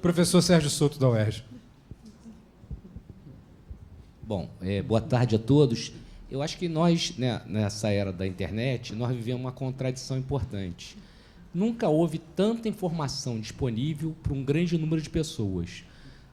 Professor Sérgio Souto, da UERJ. Bom, boa tarde a todos. Eu acho que nós, né, nessa era da internet, nós vivemos uma contradição importante. Nunca houve tanta informação disponível para um grande número de pessoas.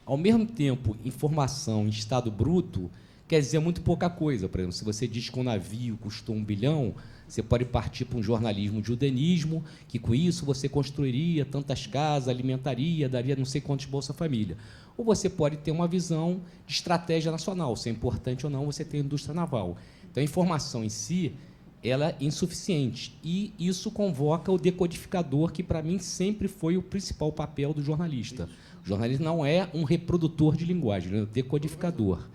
Ao mesmo tempo, informação em estado bruto quer dizer muito pouca coisa. Por exemplo, se você diz que um navio custou 1 bilhão, você pode partir para um jornalismo de udenismo, que com isso você construiria tantas casas, alimentaria, daria não sei quantos Bolsa Família. Ou você pode ter uma visão de estratégia nacional, se é importante ou não você ter indústria naval. Então, a informação em si, ela é insuficiente. E isso convoca o decodificador, que, para mim, sempre foi o principal papel do jornalista. O jornalista não é um reprodutor de linguagem, é um decodificador.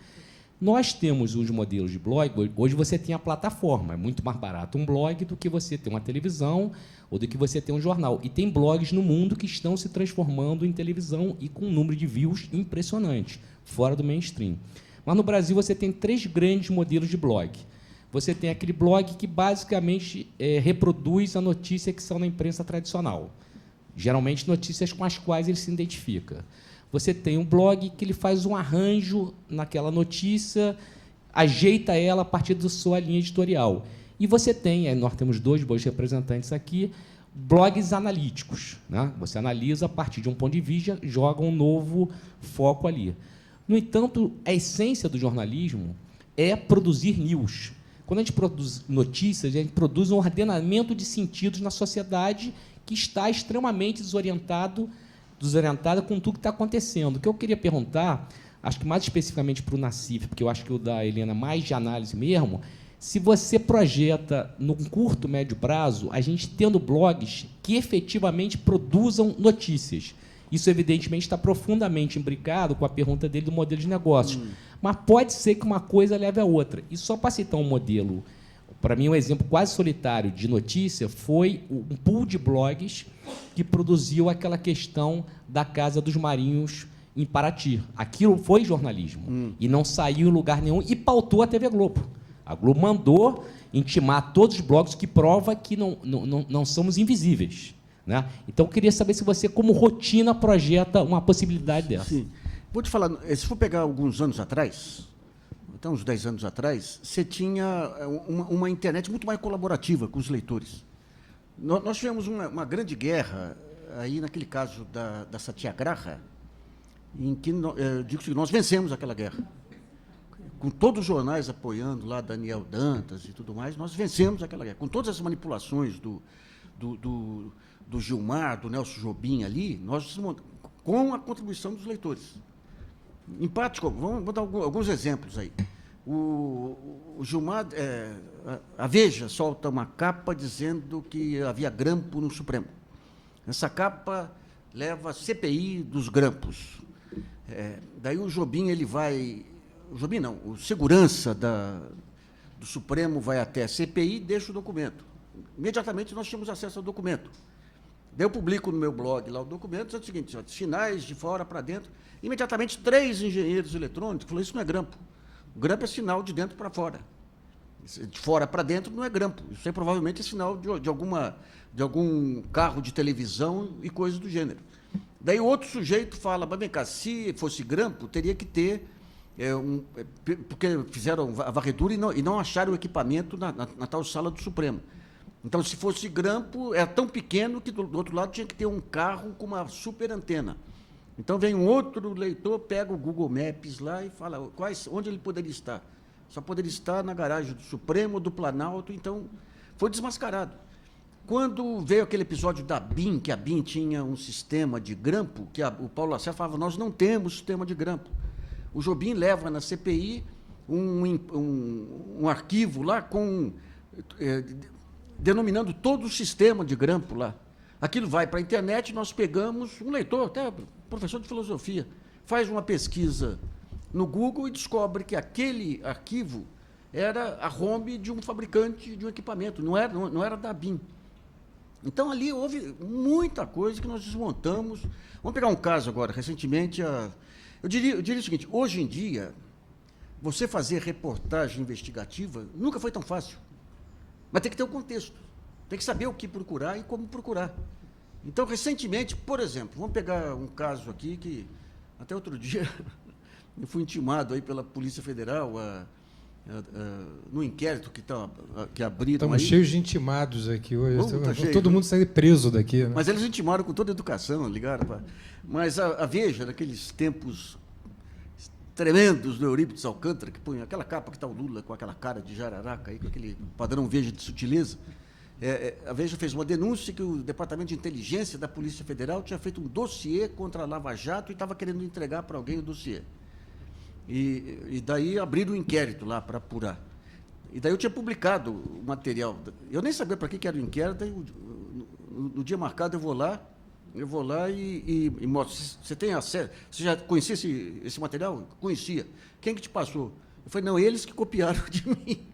Nós temos os modelos de blog, hoje você tem a plataforma, é muito mais barato um blog do que você ter uma televisão ou do que você ter um jornal. E tem blogs no mundo que estão se transformando em televisão e com um número de views impressionante, fora do mainstream. Mas no Brasil você tem 3 grandes modelos de blog. Você tem aquele blog que basicamente reproduz a notícia que são na imprensa tradicional, geralmente notícias com as quais ele se identifica. Você tem um blog que ele faz um arranjo naquela notícia, ajeita ela a partir da sua linha editorial. E você tem, nós temos 2 bons representantes aqui, blogs analíticos, né? Você analisa a partir de um ponto de vista, joga um novo foco ali. No entanto, a essência do jornalismo é produzir news. Quando a gente produz notícias, a gente produz um ordenamento de sentidos na sociedade que está extremamente desorientada com tudo que está acontecendo. O que eu queria perguntar, acho que mais especificamente para o Nassif, porque eu acho que o da Helena é mais de análise mesmo, se você projeta, num curto, médio prazo, a gente tendo blogs que efetivamente produzam notícias. Isso, evidentemente, está profundamente imbricado com a pergunta dele do modelo de negócios. Mas pode ser que uma coisa leve a outra. E só para citar um modelo, para mim, um exemplo quase solitário de notícia foi um pool de blogs que produziu aquela questão da Casa dos Marinhos em Paraty. Aquilo foi jornalismo e não saiu em lugar nenhum e pautou a TV Globo. A Globo mandou intimar todos os blogs, que prova que não somos invisíveis, né? Então, eu queria saber se você, como rotina, projeta uma possibilidade dessa. Sim. Vou te falar, se for pegar alguns anos atrás, até uns 10 anos atrás, você tinha uma internet muito mais colaborativa com os leitores. Nós tivemos uma grande guerra, aí naquele caso da Satyagraha, em que eu digo que nós vencemos aquela guerra. Com todos os jornais apoiando lá Daniel Dantas e tudo mais, nós vencemos aquela guerra. Com todas as manipulações do Gilmar, do Nelson Jobim ali, nós, com a contribuição dos leitores. Em prática, vamos dar alguns exemplos aí. O Gilmar, a Veja solta uma capa dizendo que havia grampo no Supremo. Essa capa leva a CPI dos grampos. Daí o Jobim, ele vai... O Jobim não, o segurança do Supremo vai até a CPI e deixa o documento. Imediatamente nós tínhamos acesso ao documento. Daí eu publico no meu blog lá o documento, é o seguinte, sinais de fora para dentro. Imediatamente 3 engenheiros eletrônicos falaram, isso não é grampo. O grampo é sinal de dentro para fora. De fora para dentro não é grampo. Isso aí provavelmente é sinal de algum carro de televisão e coisas do gênero. Daí outro sujeito fala, mas vem cá, se fosse grampo, teria que ter... porque fizeram a varredura e não acharam o equipamento na tal sala do Supremo. Então, se fosse grampo, era tão pequeno que do outro lado tinha que ter um carro com uma super antena. Então, vem um outro leitor, pega o Google Maps lá e fala onde ele poderia estar. Só poderia estar na garagem do Supremo, do Planalto, então foi desmascarado. Quando veio aquele episódio da BIM, que a BIM tinha um sistema de grampo, que o Paulo Lacerda falava, nós não temos sistema de grampo. O Jobim leva na CPI um arquivo lá denominando todo o sistema de grampo lá. Aquilo vai para a internet, nós pegamos, um leitor, até professor de filosofia, faz uma pesquisa no Google e descobre que aquele arquivo era a home de um fabricante de um equipamento, não era da BIM. Então, ali houve muita coisa que nós desmontamos. Vamos pegar um caso agora, recentemente, eu diria o seguinte, hoje em dia, você fazer reportagem investigativa nunca foi tão fácil. Mas tem que ter o contexto. Tem que saber o que procurar e como procurar. Então, recentemente, por exemplo, vamos pegar um caso aqui que, até outro dia, eu fui intimado aí pela Polícia Federal no inquérito que abriram. Estamos cheios de intimados aqui hoje. Cheio, todo mundo saindo preso daqui. Né? Mas eles intimaram com toda a educação, ligaram para... Mas a Veja, naqueles tempos tremendos do Eurípides Alcântara, que põe aquela capa que está o Lula com aquela cara de jararaca, aí, com aquele padrão Veja de sutileza, a Veja fez uma denúncia que o Departamento de Inteligência da Polícia Federal tinha feito um dossiê contra a Lava Jato e estava querendo entregar para alguém o dossiê. E daí abriram um inquérito lá para apurar. E daí eu tinha publicado o material. Eu nem sabia para que era o inquérito, daí, no dia marcado eu vou lá e mostro. Você tem acesso? Você já conhecia esse material? Conhecia. Quem que te passou? Eu falei, não, eles que copiaram de mim.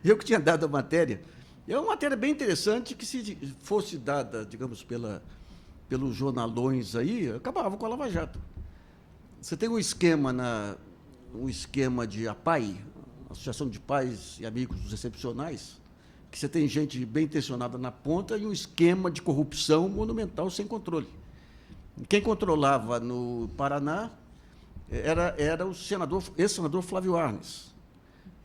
Eu que tinha dado a matéria. É uma matéria bem interessante que, se fosse dada, digamos, pelos jornalões aí, acabava com a Lava Jato. Você tem um esquema de APAI, Associação de Pais e Amigos dos Excepcionais, que você tem gente bem intencionada na ponta e um esquema de corrupção monumental sem controle. Quem controlava no Paraná era o ex-senador Flávio Arnes.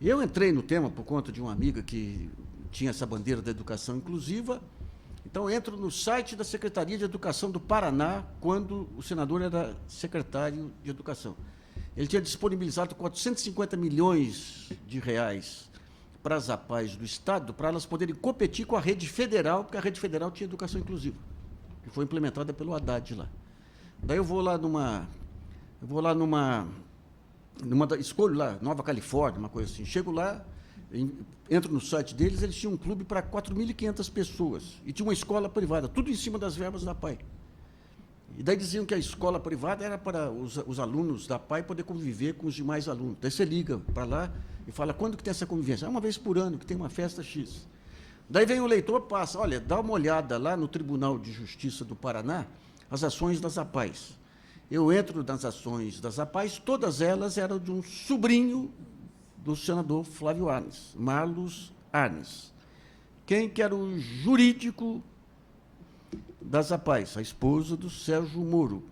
E eu entrei no tema por conta de uma amiga que tinha essa bandeira da educação inclusiva. Então, entro no site da Secretaria de Educação do Paraná, quando o senador era secretário de Educação. Ele tinha disponibilizado 450 milhões de reais para as APAES do Estado, para elas poderem competir com a rede federal, porque a rede federal tinha educação inclusiva, que foi implementada pelo Haddad lá. Daí eu vou lá escolho lá, Nova Califórnia, uma coisa assim. Chego lá, entro no site deles, eles tinham um clube para 4.500 pessoas. E tinha uma escola privada, tudo em cima das verbas da APAE. E daí diziam que a escola privada era para os alunos da APAE poder conviver com os demais alunos. Daí você liga para lá e fala, quando que tem essa convivência? É uma vez por ano, que tem uma festa X. Daí vem o leitor, passa, olha, dá uma olhada lá no Tribunal de Justiça do Paraná, as ações das APAES. Eu entro nas ações das APAES, todas elas eram de um sobrinho do senador Flávio Arnes, Marlos Arnes. Quem que era o jurídico das APAES? A esposa do Sérgio Moro.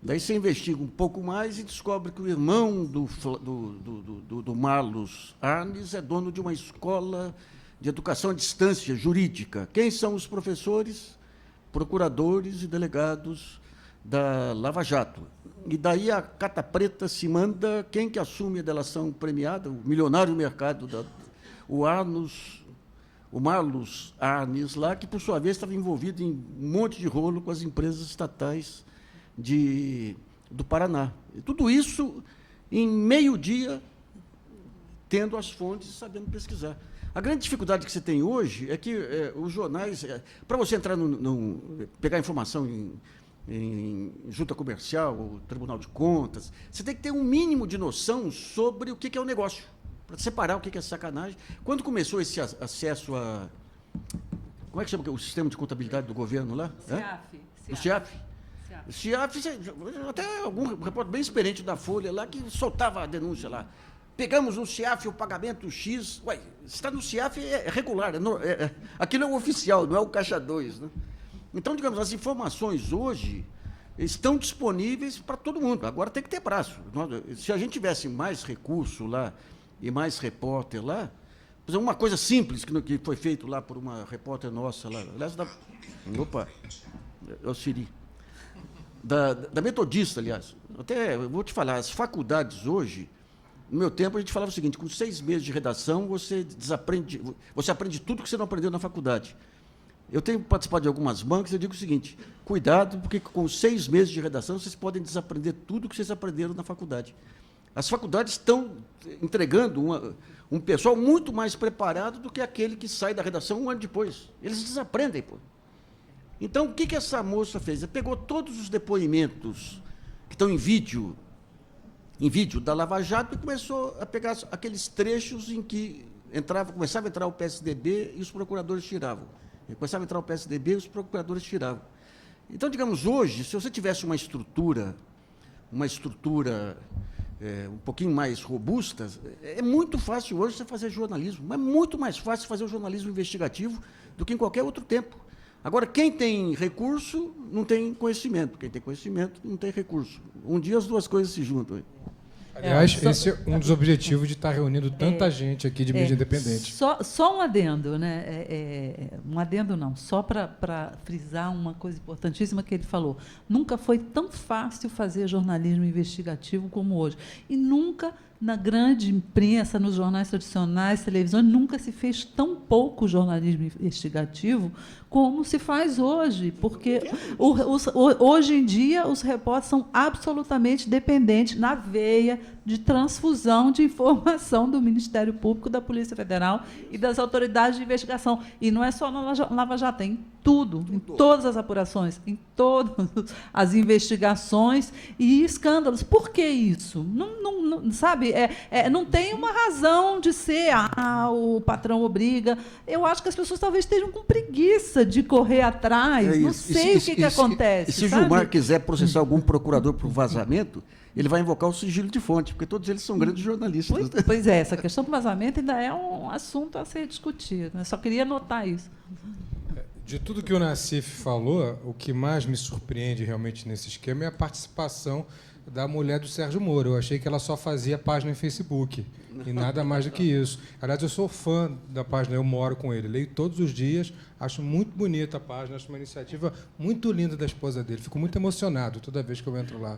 Daí você investiga um pouco mais e descobre que o irmão do Marlos Arnes é dono de uma escola de educação à distância jurídica. Quem são os professores? Procuradores e delegados da Lava Jato. E daí a Cata Preta se manda, quem que assume a delação premiada? O milionário mercado, o Marlos Arnes lá, que, por sua vez, estava envolvido em um monte de rolo com as empresas estatais do Paraná. E tudo isso em meio-dia, tendo as fontes e sabendo pesquisar. A grande dificuldade que você tem hoje é que os jornais, para você entrar pegar informação em junta comercial, ou Tribunal de Contas, você tem que ter um mínimo de noção sobre o que é o negócio, para separar o que é sacanagem. Quando começou esse acesso a... Como é que chama o sistema de contabilidade do governo lá? O CIAF. O CIAF, até algum repórter bem experiente da Folha lá, que soltava a denúncia lá. Pegamos no CIAF o pagamento X. Ué, se está no CIAF é regular. Aquilo é o oficial, não é o Caixa 2, né? Então, digamos, as informações hoje estão disponíveis para todo mundo. Agora tem que ter braço. Se a gente tivesse mais recurso lá e mais repórter lá, por exemplo, uma coisa simples que foi feito lá por uma repórter nossa lá, aliás, é o Siri, da Metodista, aliás. Até, eu vou te falar, as faculdades hoje, no meu tempo, a gente falava o seguinte, com 6 meses de redação, você aprende tudo que você não aprendeu na faculdade. Eu tenho participado de algumas bancas e eu digo o seguinte, cuidado, porque com 6 meses de redação vocês podem desaprender tudo que vocês aprenderam na faculdade. As faculdades estão entregando um pessoal muito mais preparado do que aquele que sai da redação um ano depois. Eles desaprendem, pô. Então, o que essa moça fez? Ela pegou todos os depoimentos que estão em vídeo da Lava Jato e começou a pegar aqueles trechos em que começava a entrar o PSDB e os procuradores tiravam. Começava a entrar o PSDB e os procuradores tiravam. Então, digamos, hoje, se você tivesse uma estrutura um pouquinho mais robusta, é muito fácil hoje você fazer jornalismo, mas é muito mais fácil fazer o jornalismo investigativo do que em qualquer outro tempo. Agora, quem tem recurso não tem conhecimento. Quem tem conhecimento não tem recurso. Um dia as duas coisas se juntam. Aliás, esse é um dos objetivos de estar reunindo tanta gente aqui de mídia independente. Só um adendo, né? Um adendo não, só para frisar uma coisa importantíssima que ele falou. Nunca foi tão fácil fazer jornalismo investigativo como hoje. E nunca, na grande imprensa, nos jornais tradicionais, televisões, nunca se fez tão pouco jornalismo investigativo como se faz hoje, porque hoje em dia os repórteres são absolutamente dependentes, na veia de transfusão de informação do Ministério Público, da Polícia Federal e das autoridades de investigação. E não é só na Lava Jato, é em tudo, em todas as apurações, em todas as investigações e escândalos. Por que isso? Não sabe? Não tem uma razão de ser, o patrão obriga. Eu acho que as pessoas talvez estejam com preguiça de correr atrás. Não sei o que acontece. E se Gilmar quiser processar algum procurador por vazamento, ele vai invocar o sigilo de fonte, porque todos eles são grandes jornalistas. Pois é, essa questão do vazamento ainda é um assunto a ser discutido. Eu só queria notar isso. De tudo que o Nassif falou, o que mais me surpreende realmente nesse esquema é a participação da mulher do Sérgio Moro. Eu achei que ela só fazia página em Facebook e nada mais do que isso. Aliás, eu sou fã da página, eu moro com ele, leio todos os dias, acho muito bonita a página, acho uma iniciativa muito linda da esposa dele. Fico muito emocionado toda vez que eu entro lá.